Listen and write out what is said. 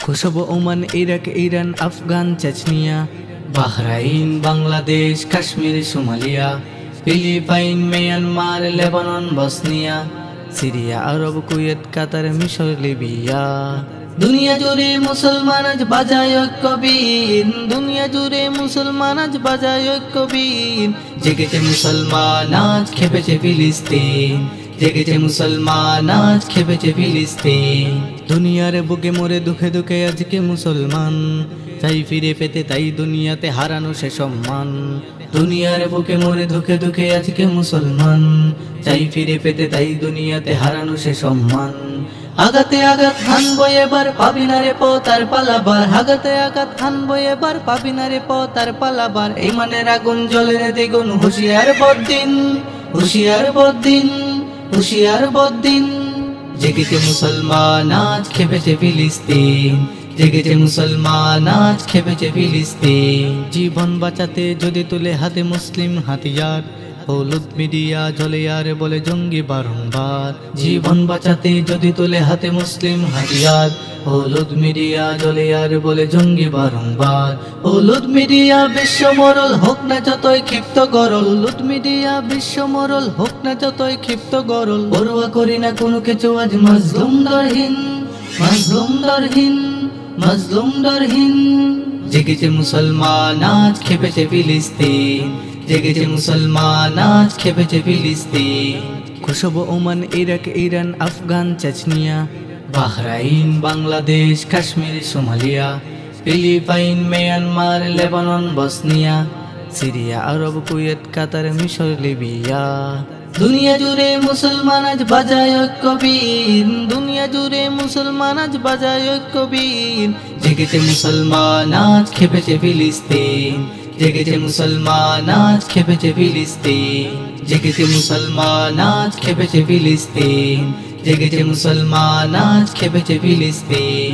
Kosovo, Oman, Iraq, Iran, Afghan, Chechnya, Bahrain, Bangladesh, Kashmir, Somalia, Philippine, Myanmar, Lebanon, Bosnia, Syria, Arab, Kuwait, Qatar, মিশর, Libya. দুনিয়া জুড়ে মুসলমান আজ বাজায় ঐক্য বীণ, দুনিয়া জুড়ে মুসলমান আজ বাজায় ঐক্য বীণ। জেগেছে মুসলমান আজ খেপেছে ফিলিস্তিন, জেগেছে মুসলমান আজ খেপেছে ফিলিস্তিন। দুনিয়ার বুকে মরে দুঃখে দুঃখে আজকে মুসলমান, চাই ফিরে পেতে তাই দুনিয়াতে হারানো সে সম্মান। দুনিয়ার বুকে মরে দুঃখে দুঃখে আজকে মুসলমান, চাই ফিরে পেতে তাই দুনিয়াতে হারানো সে সম্মান। আগাতে আঘাত হানবো এবার, পাবি না রে পথ আর পালাবার। আগাতে আঘাত হানবো এবার, পাবি না রে পথ আর পালাবার। ইমানের আগুন জ্বলে রে দ্বিগুণ, হুঁশিয়ার বদ্দিন, হুঁশিয়ার বদ্দিন, হুঁশিয়ার বদ্দিন। জেগেছে মুসলমান আজ খেপেছে ফিলিস্তিন, জেগেছে মুসলমান আজ খেপেছে ফিলিস্তিন। জীবন বাঁচাতে যদি তুলে হাতে মুসলিম হাতিয়ার, হলুদ মিডিয়া জ্বলে আর বলে জঙ্গি বারংবার। জীবন বাঁচাতে যদি তুলে হাতে মুসলিম হাতিয়ার, হলুদ মিডিয়া জ্বলে আর বলে জঙ্গি বারংবার। হলুদ মিডিয়া বিশ্ব মরল হোক না যতই ক্ষিপ্ত গরল, হলুদ মিডিয়া বিশ্ব মরল হোক না যতই ক্ষিপ্ত গরল। পরোয়া করি না কোনো কিছু আজ মাজলুম দরহীন, মাজলুম দরহীন, মাজলুম দরহীন। জেগেছে মুসলমান আজ খেপেছে ফিলিস্তিন, জেগেছে মুসলমান আজ খেপেছে ফিলিস্তিন। Kosovo, Oman, Iraq, Iran, Afghan, Chechnya, Bahrain, Bangladesh, Kashmir, Somalia, Philippine, Myanmar, Lebanon, Bosnia, Syria, Arab, Kuwait, Qatar, মিশর, লিবিয়া। দুনিয়া জুড়ে মুসলমান আজ বাজায় ঐক্য বীণ, দুনিয়া জুড়ে মুসলমান আজ বাজায় ঐক্য বীণ। জেগেছে মুসলমান আজ খেপেছে ফিলিস্তিন, জেগেছে মুসলমান আজ খেপেছে ফিলিস্তিন। জেগেছে মুসলমান আজ খেপেছে ফিলিস্তিন, জেগেছে মুসলমান আজ খেপেছে ফিলিস্তিন।